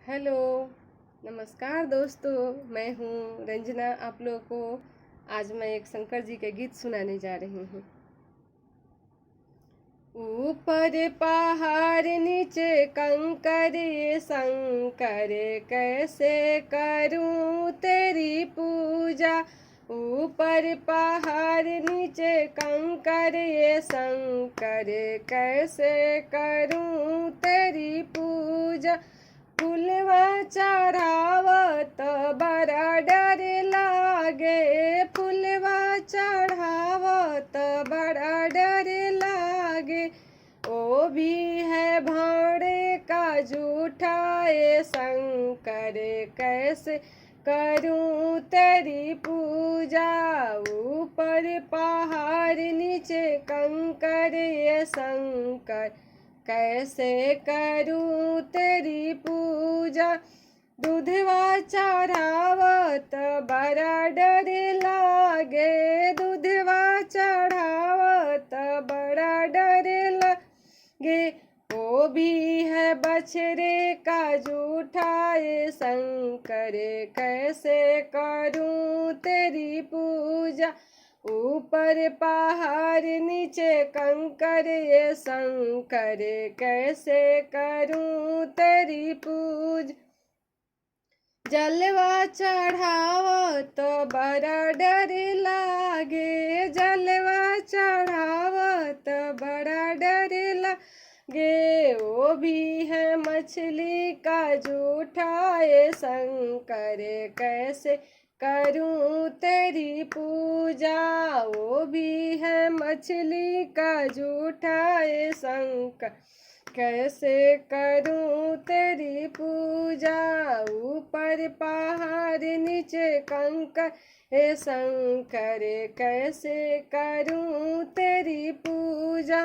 Hello, नमस्कार दोस्तों। मैं हूँ रंजना। आप लोगों को आज मैं एक शंकर जी के गीत सुनाने जा रही हूँ। ऊपर पहाड़ नीचे कंकर, ये शंकर कैसे करूँ तेरी पूजा। ऊपर पहाड़ नीचे कंकर, ये शंकर कैसे करूँ तेरी पूजा। फूलवा चढ़ावत बड़ा डर लागे, फूलवा चढ़ावत बड़ा डर लागे। ओ भी है भाड़े का झूठा, ये शंकर कैसे करूं तेरी पूजा। ऊपर पहाड़ नीचे कंकर, ये शंकर कैसे करूं तेरी पूजा। दूधवा चढ़ावत बड़ा डर लागे, दूधवा चढ़ावत बड़ा डर लागे। वो भी है बछड़े का झूठा, ये शंकर कैसे करूं तेरी पूजा। ऊपर पहाड़ नीचे कंकर, ये शंकर कैसे करूं तेरी पूजा। जलवा चढ़ावत बड़ा डर लागे, जलवा चढ़ावत बड़ा डर लागे। वो भी है मछली का झूठा, ये शंकर कैसे करूं तेरी पूजा। वो भी है मछली का झूठा, ये शंकर कैसे करूं तेरी पूजा। ऊपर पहाड़ नीचे कंकर, हे शंकर कैसे करूं तेरी पूजा।